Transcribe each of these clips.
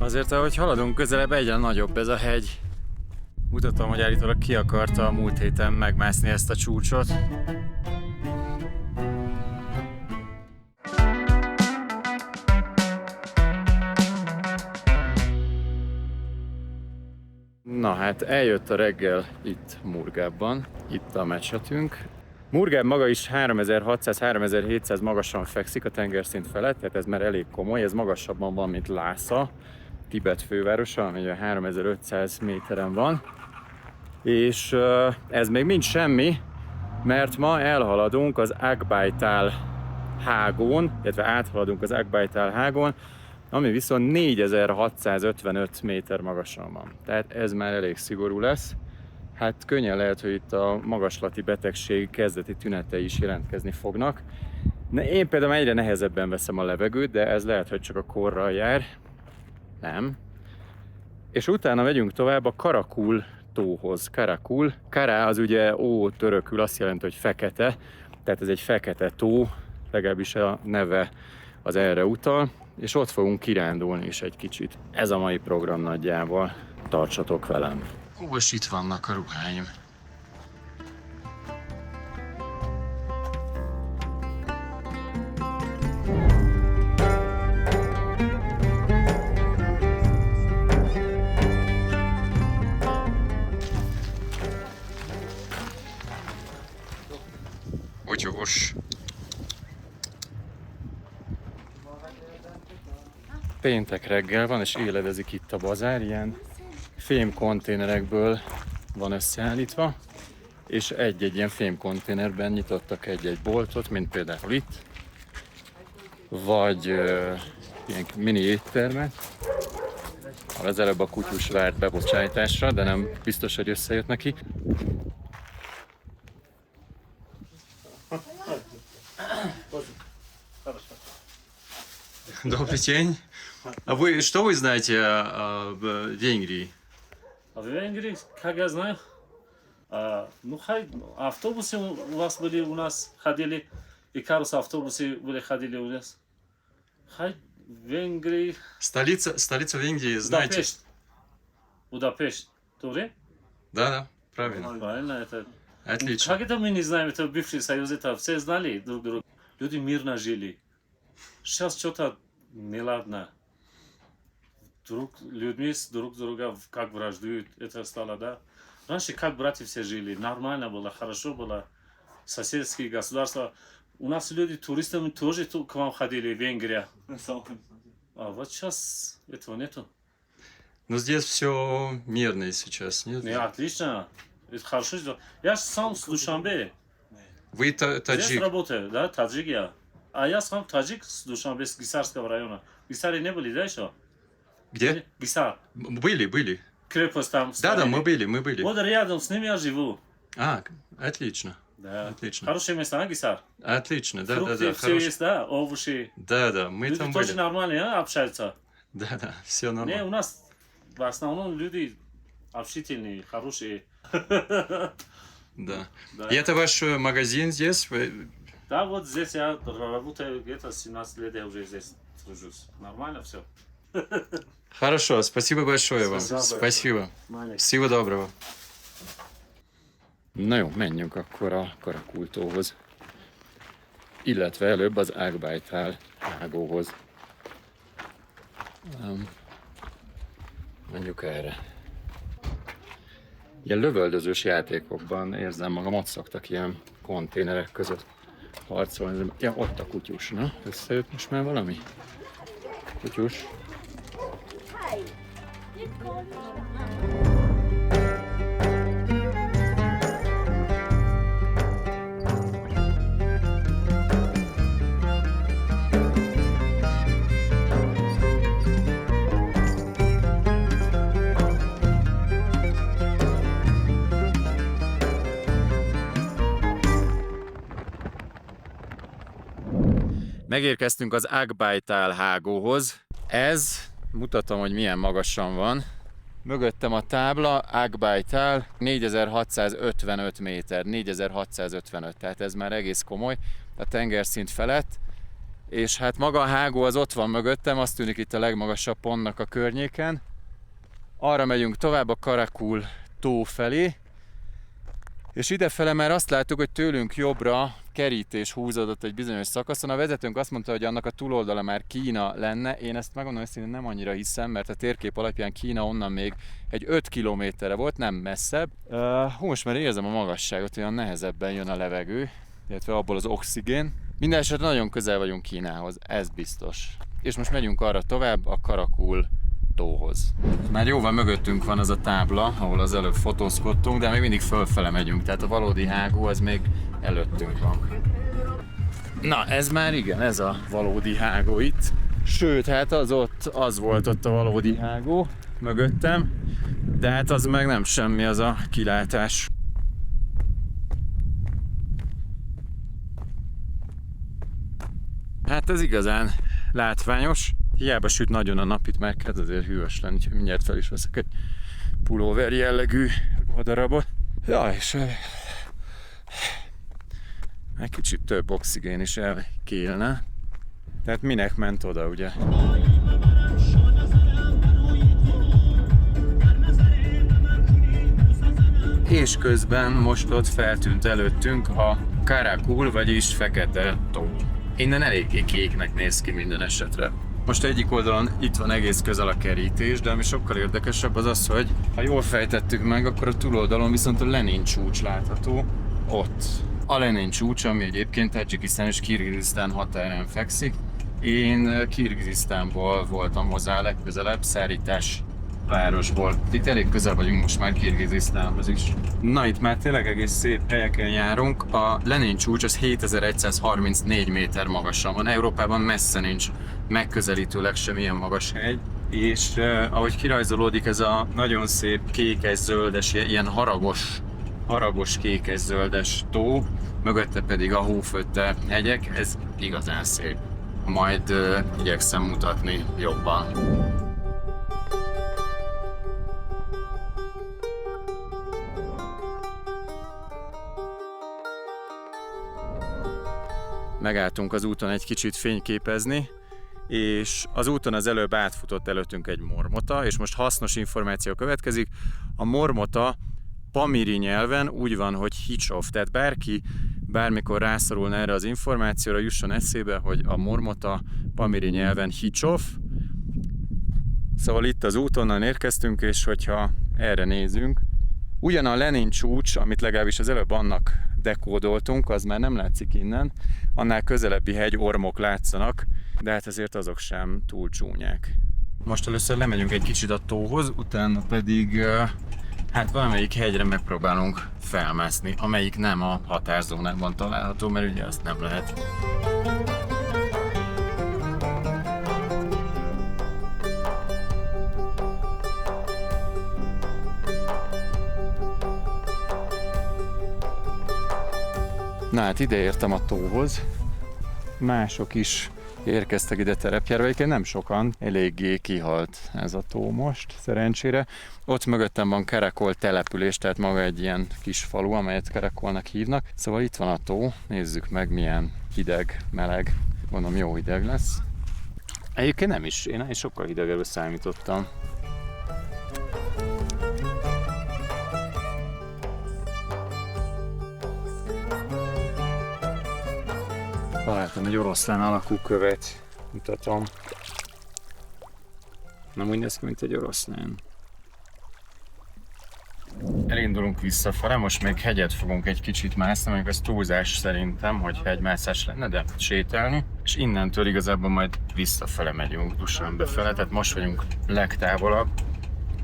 Azért, ahogy haladunk közelebb, egyre nagyobb ez a hegy. Mutatom, hogy állítólag ki akarta a múlt héten megmászni ezt a csúcsot. Na hát eljött a reggel itt Murgábban, itt a mecsetünk. Murgáb maga is 3600-3700 magasan fekszik a tengerszint felett, tehát ez már elég komoly, ez magasabban van, mint Lhasa, Tibet fővárosa, ami 3500 méteren van. És ez még mind semmi, mert ma elhaladunk az Akbaital hágón, illetve áthaladunk az Akbaital hágón, ami viszont 4655 méter magasan van. Tehát ez már elég szigorú lesz. Hát könnyen lehet, hogy itt a magaslati betegség kezdeti tünetei is jelentkezni fognak. Én például egyre nehezebben veszem a levegőt, de ez lehet, hogy csak a korral jár. Nem. És utána megyünk tovább a Karakul tóhoz. Karakul. Kara az ugye ó törökül azt jelenti, hogy fekete. Tehát ez egy fekete tó, legalábbis a neve az erre utal. És ott fogunk kirándulni is egy kicsit. Ez a mai program nagyjából. Tartsatok velem! Ó, és itt vannak a ruháim. Botyogos. Péntek reggel van, és éledezik itt a bazár, ilyen fémkonténerekből van összeállítva, és egy-egy ilyen fémkonténerben nyitottak egy-egy boltot, mint például itt, vagy ilyen mini éttermet, ahol az előbb a kutyus várt bebocsájtásra, de nem biztos, hogy összejött neki. Добрый день. А вы что вы знаете о Венгрии? А в Венгрии, как я знаю, ну хай, автобусы у вас были, у нас ходили, и Карус автобусы были, ходили у нас. Хай, в Венгрии... Столица Венгрии, знаете? Будапешт. Будапешт. Туре? Да, правильно. Правильно, это... Отлично. Как это мы не знаем, это бывший союз, это все знали друг друга. Люди мирно жили. Сейчас что-то неладно. Людьми друг друга как враждуют, это стало, да. Раньше как братья все жили, нормально было, хорошо было, соседские государства. У нас люди, туристами тоже к вам ходили, Венгрия. А вот сейчас этого нету. Но здесь все мирно сейчас, нет? Не, отлично, это хорошо. Я сам с Душанбе. Вы Здесь таджик? работаю, да, таджик я. А я сам таджик с Душанбе, с Гисарского района. В Гисаре не были, да, еще? Где? Гисар. Были. Крепость там. Да, мы были. Вот рядом с ними я живу. А, отлично. Да. Отлично. Хорошее место, а, Гисар? Отлично, да, Фрукты все хорошо. есть, да, овощи. Да, мы Люди там тоже были. нормально, а, общаются. Да, все Не, нормально. у нас в основном люди общительные, хорошие. Да. Да. И это ваш магазин здесь? Да, вот здесь я работаю где-то 17 лет, я уже здесь тружусь. Нормально все. Хорошо, спасибо большое вам. Спасибо. Спасибо. Всего доброго. Na jó, menjünk akkor a Karakul tóhoz. Illetve előbb az Akbaital hágóhoz. Mondjuk erre. Ilyen lövöldözős játékokban érzem magam, ott szoktak ilyen konténerek között harcolni. Ja, ott a kutyus, na? Összejött most már valami? Kutyus? Megérkeztünk az Akbaital hágóhoz. Ez, mutatom, hogy milyen magasan van. Mögöttem a tábla, Akbaital 4655 méter, 4655, tehát ez már egész komoly, a tengerszint felett. És hát maga a hágó az ott van mögöttem, azt tűnik itt a legmagasabb pontnak a környéken. Arra megyünk tovább a Karakul tó felé, és idefele már azt láttuk, hogy tőlünk jobbra kerítés húzódott egy bizonyos szakaszon. A vezetőnk azt mondta, hogy annak a túloldala már Kína lenne. Én ezt megmondom őszintén nem annyira hiszem, mert a térkép alapján Kína onnan még egy 5 kilométerre volt, nem messzebb. Most már érzem a magasságot, olyan nehezebben jön a levegő, illetve abból az oxigén. Mindenesetre nagyon közel vagyunk Kínához, ez biztos. És most megyünk arra tovább, a Karakul tóhoz. Már jóval mögöttünk van az a tábla, ahol az előbb fotózkodtunk, de még mindig fölfele megyünk, tehát a valódi hágó az még előttünk van. Na, ez már igen, ez a valódi hágó itt. Sőt, hát az volt ott a valódi hágó mögöttem, de hát az meg nem semmi, az a kilátás. Hát ez igazán látványos. Hiába süt nagyon a nap, itt már kezd azért hűvös lenni, úgyhogy mindjárt fel is veszek egy pulóver jellegű ruhadarabot. Ja, és egy kicsit több oxigén is elkélne. Tehát minek ment oda, ugye? És közben most ott feltűnt előttünk a Karakul, vagyis Fekete tó. Innen eléggé kéknek néz ki minden esetre. Most egyik oldalon itt van egész közel a kerítés, de ami sokkal érdekesebb az az, hogy ha jól fejtettük meg, akkor a túloldalon viszont a Lenin csúcs látható ott. A Lenin csúcs, ami egyébként Tadzsikisztán és Kirgizisztán határán fekszik. Én Kirgizisztánból voltam hozzá legközelebb, Szárítás városból. Itt elég közel vagyunk most már Kirgizisztánhoz is. Na, itt már tényleg egész szép helyeken járunk. A Lenin csúcs az 7134 méter magasan van. Európában messze nincs megközelítőleg semmilyen magas hegy. És ahogy kirajzolódik ez a nagyon szép kékes-zöldes, ilyen haragos kékes-zöldes tó, mögötte pedig a hófötte hegyek, ez igazán szép. Majd igyekszem mutatni jobban. Megálltunk az úton egy kicsit fényképezni, és az úton az előbb átfutott előttünk egy mormota, és most hasznos információ következik. A mormota pamiri nyelven úgy van, hogy hicsov, tehát bárki bármikor rászorulna erre az információra, jusson eszébe, hogy a mormota pamiri nyelven hicsov. Szóval itt az útonnan érkeztünk, és hogyha erre nézünk, ugyan a Lenin csúcs, amit legalábbis az előbb annak dekódoltunk, az már nem látszik innen, annál közelebbi hegyormok látszanak, de hát ezért azok sem túl csúnyák. Most először lemegyünk egy kicsit a tóhoz, utána pedig hát valamelyik hegyre megpróbálunk felmászni, amelyik nem a határzónában található, mert ugye azt nem lehet. Na hát ide értem a tóhoz. Mások is érkeztek ide terepjárva, egyébként nem sokan, eléggé kihalt ez a tó most, szerencsére. Ott mögöttem van Karakol település, tehát maga egy ilyen kis falu, amelyet Karakolnak hívnak. Szóval itt van a tó, nézzük meg milyen hideg, meleg, gondolom jó hideg lesz. Egyébként nem is, én sokkal hidegebbre számítottam. Találtam egy oroszlán alakú követ, mutatom. Nem úgy néz ki, mint egy oroszlán. Elindulunk visszafele, most még hegyet fogunk egy kicsit mászni, mondjuk ez túlzás szerintem, hogy hegymászás lenne, de sétálni. És innentől igazából majd visszafele megyünk, Dusan befele, tehát most vagyunk legtávolabb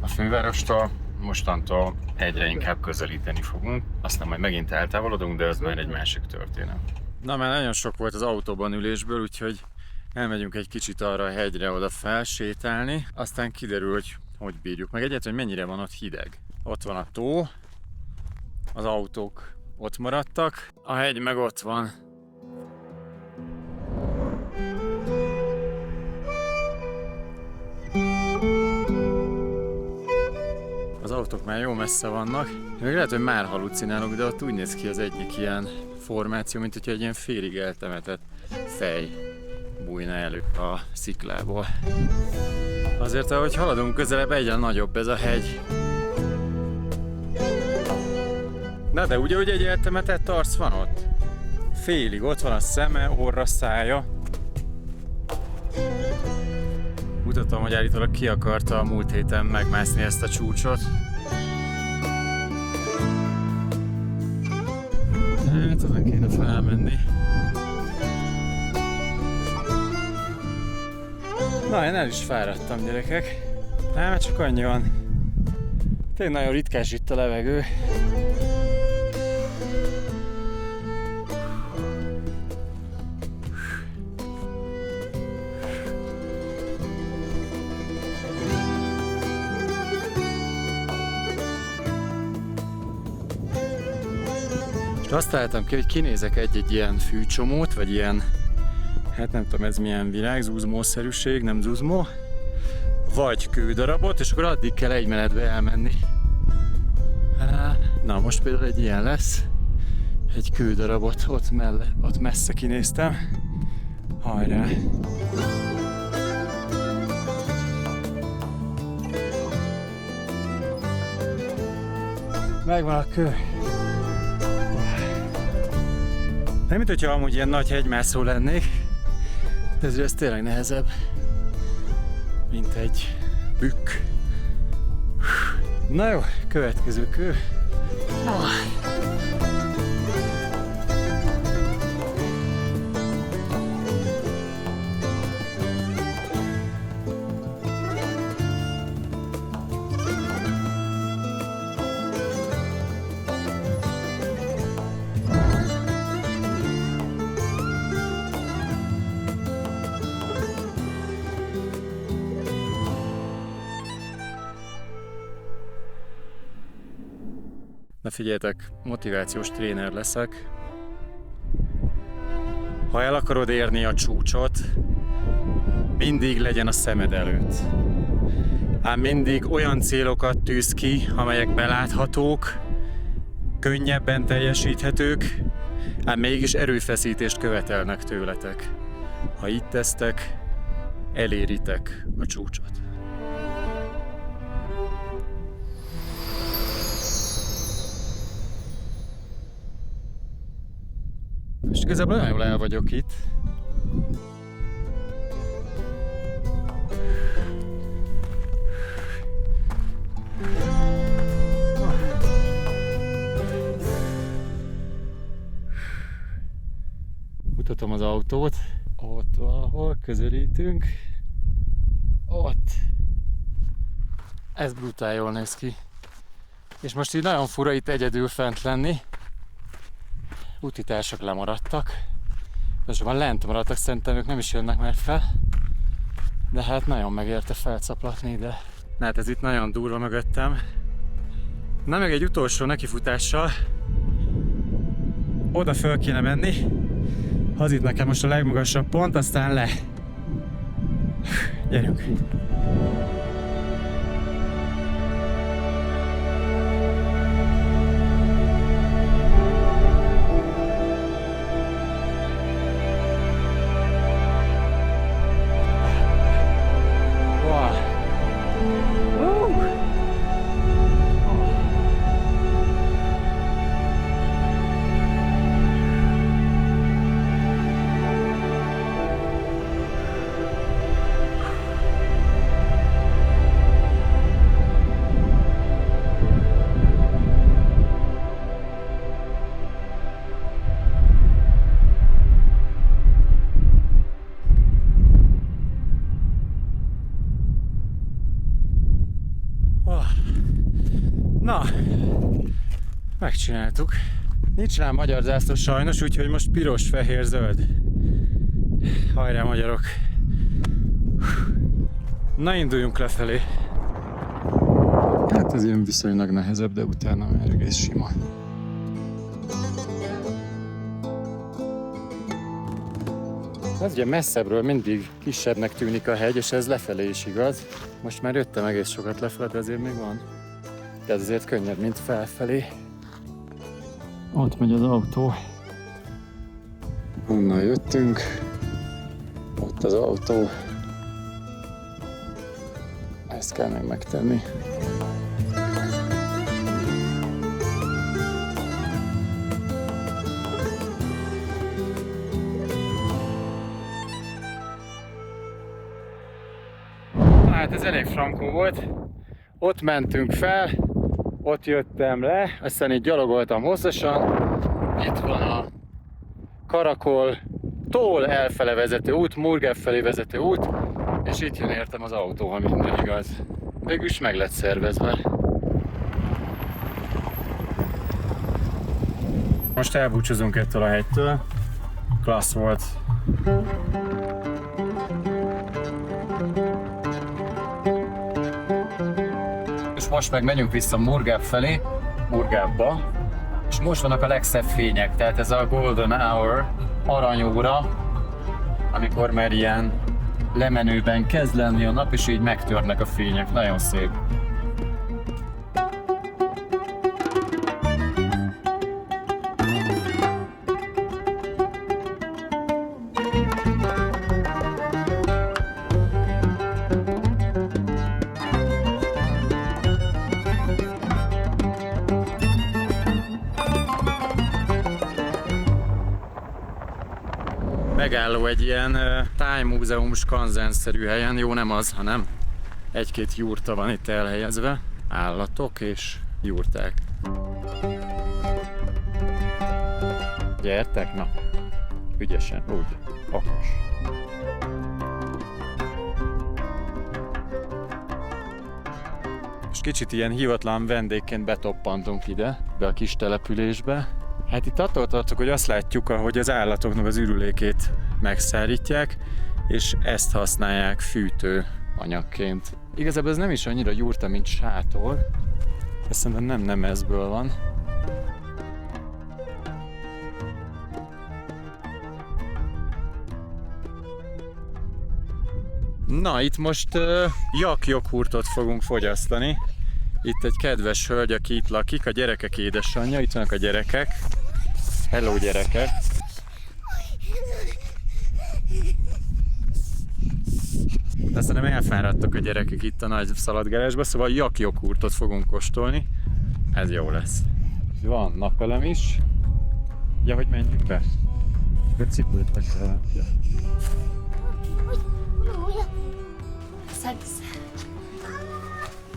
a fővárostól. Mostantól egyre inkább közelíteni fogunk, aztán majd megint eltávolodunk, de az már egy másik történet. Na, már nagyon sok volt az autóban ülésből, úgyhogy elmegyünk egy kicsit arra a hegyre oda felsétálni, aztán kiderül, hogy bírjuk meg egyet, hogy mennyire van ott hideg. Ott van a tó, az autók ott maradtak, a hegy meg ott van. Az autók már jó messze vannak. Még lehet, hogy már halucinálok, de ott úgy néz ki az egyik ilyen formáció, mint hogyha egy ilyen félig eltemetett fej bújna elő a sziklából. Azért, ahogy haladunk közelebb, egyre nagyobb ez a hegy. Na de ugye, hogy egy eltemetett arc van ott? Félig, ott van a szeme, orra, szája. Mutatom, hogy állítólag ki akarta a múlt héten megmászni ezt a csúcsot. Hát, oda kéne felmenni. Na, én el is fáradtam, gyerekek. Nem, csak annyi van. Tényleg nagyon ritkás itt a levegő. És azt találtam ki, hogy kinézek egy ilyen fűcsomót, vagy ilyen, hát nem tudom ez milyen virág, zuzmószerűség, nem zuzmó, vagy kődarabot, és akkor addig kell egy menetbe elmenni. Na most például egy ilyen lesz, egy kődarabot ott messze kinéztem. Hajrá! Megvan a kő. Nem, mint hogyha amúgy ilyen nagy hegymászó lennék, de ezért ez tényleg nehezebb, mint egy bükk. Na jó, következő kő. Na figyeljetek, motivációs tréner leszek. Ha el akarod érni a csúcsot, mindig legyen a szemed előtt. Ám mindig olyan célokat tűz ki, amelyek beláthatók, könnyebben teljesíthetők, ám mégis erőfeszítést követelnek tőletek. Ha így tesztek, eléritek a csúcsot. És igazából nagyon jól el vagyok itt. Mutatom az autót. Ott valahol közelítünk. Ott. Ez brutál jól néz ki. És most így nagyon fura itt egyedül fent lenni. Útitársak lemaradtak. Sokan lent maradtak, szerintem ők nem is jönnek már fel. De hát nagyon megérte felcaplatni ide. Na hát ez itt nagyon durva mögöttem. Na meg egy utolsó nekifutással oda föl kéne menni. Az itt nekem most a legmagasabb pont, aztán le. Gyerünk! Na, megcsináltuk. Nincs rá magyar zászló sajnos, úgyhogy most piros, fehér, zöld. Hajrá magyarok! Na, induljunk lefelé. Hát ez ilyen viszonylag nehezebb, de utána már egész sima. Ez ugye messzebbről mindig kisebbnek tűnik a hegy, és ez lefelé is igaz. Most már jöttem egész sokat lefelé, de azért még van. De ez azért könnyebb, mint felfelé. Ott megy az autó. Onnan jöttünk. Ott Itt az autó. Ezt kell még megtenni. Hát ez elég frankó volt. Ott mentünk fel, ott jöttem le, aztán így gyalogoltam hosszasan. Itt van a Karakoltól elfele vezető út, Murgab felé vezető út, és itt jön értem az autó, ha minden igaz. Végülis meg lett szervezve. Most elbúcsúzunk ettől a hegytől. Klassz volt. És most meg megyünk vissza Murgab felé, Murgabba. És most vannak a legszebb fények, tehát ez a Golden Hour, aranyóra, amikor már ilyen lemenőben kezd lenni a nap, és így megtörnek a fények. Nagyon szép. Megálló egy ilyen tájmúzeum skanzenszerű helyen, jó nem az, hanem egy-két jurta van itt elhelyezve, állatok és jurták. Gyertek, na, ügyesen, úgy, okos. És kicsit ilyen hivatlan vendégként betoppantunk ide, be a kis településbe. Hát itt attól tartok, hogy azt látjuk, ahogy az állatoknak az ürülékét megszárítják, és ezt használják fűtő anyagként. Igazából ez nem is annyira jurta, mint sátor. Ez szerintem nem nemezből van. Na, itt most jak-joghurtot fogunk fogyasztani. Itt egy kedves hölgy, aki itt lakik, a gyerekek édesanyja, itt vannak a gyerekek. Hello, gyerekek! Aztán nem elfáradtak a gyerekek itt a nagy szaladgálásba, szóval jak-joghurtot fogunk kóstolni. Ez jó lesz. Van napelem is. Ja, hogy menjünk be? A cipőt kell.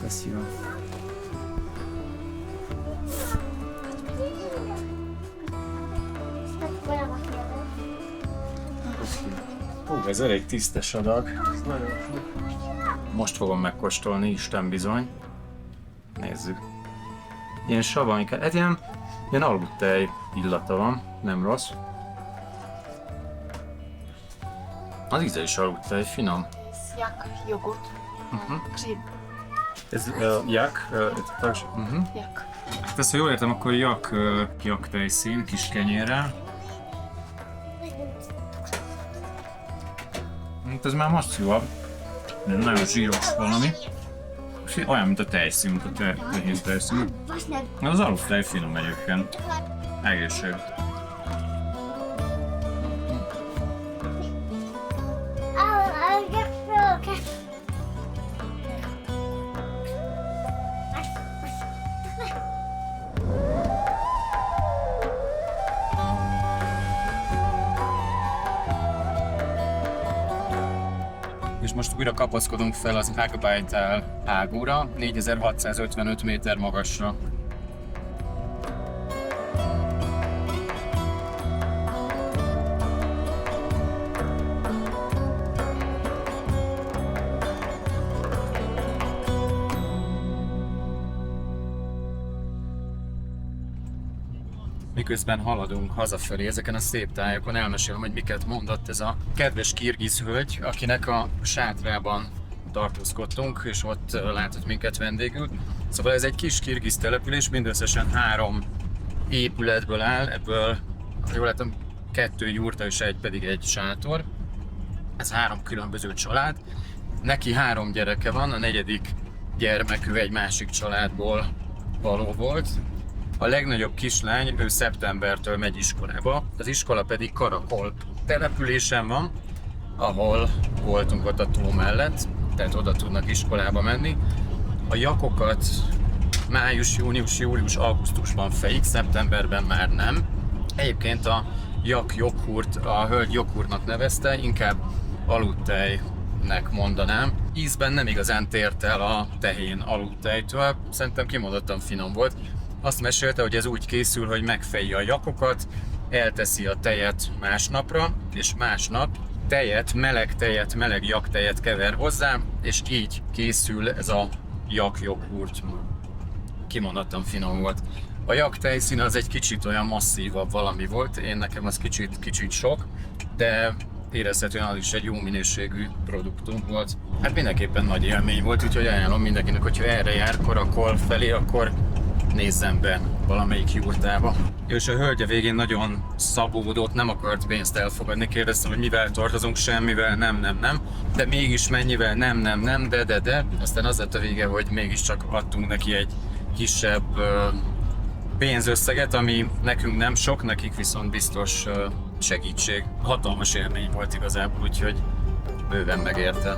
Köszönöm. Ez elég tisztes adag. Most fogom megkóstolni, Isten bizony. Nézzük. Ilyen savanyka, hát ilyen aludtej illata van, nem rossz. Az íze is aludtej, finom. Jak jogurt. Grib. Ez jak? Jak. Hát ezt, ha jól értem, akkor jak tejszín, kis kenyérrel. Ez már masszívabb, nagyon zsíros valami. Olyan, mint a tejszín, mint a tehén tejszín. Az aludtej finom egyébként. Egészség. És most újra kapaszkodunk fel az Hagbaital hágóra, 4655 méter magasra. Miközben haladunk hazafelé ezeken a szép tájakon, elmesélem, hogy miket mondott ez a kedves kirgiz hölgy, akinek a sátrában tartózkodtunk, és ott látott minket vendégül. Szóval ez egy kis kirgiz település, mindösszesen 3 épületből áll, ebből, jól látom, 2 jurta és pedig egy sátor. Ez 3 különböző család. Neki 3 gyereke van, a 4. gyermekű egy másik családból való volt. A legnagyobb kislány, ő szeptembertől megy iskolába, az iskola pedig Karakol településen van, ahol voltunk ott a tó mellett, tehát oda tudnak iskolába menni. A jakokat május, június, július, augusztusban fejik, szeptemberben már nem. Egyébként a jak joghurt a hölgy joghurtnak nevezte, inkább aludtejnek mondanám. Ízben nem igazán tért el a tehén aludtejtől, szerintem kimondottan finom volt. Azt mesélte, hogy ez úgy készül, hogy megfejji a jakokat, elteszi a tejet másnapra, és másnap meleg jaktejet kever hozzá, és így készül ez a jak joghurt. Kimondottan finom volt. A jak tejszín az egy kicsit olyan masszívabb valami volt, nekem az kicsit sok, de érezhetően az is egy jó minőségű produktum volt. Hát mindenképpen nagy élmény volt, úgyhogy ajánlom mindenkinek, hogyha erre jár Karakol felé, akkor nézzen be valamelyik jurtába. És a hölgy a végén nagyon szabódott, nem akart pénzt elfogadni, kérdeztem, hogy mivel tartozunk, semmivel, nem, de mégis mennyivel, nem, de. Aztán az lett a vége, hogy mégiscsak adtunk neki egy kisebb pénzösszeget, ami nekünk nem sok, nekik viszont biztos segítség. Hatalmas élmény volt igazából, úgyhogy bőven megérte.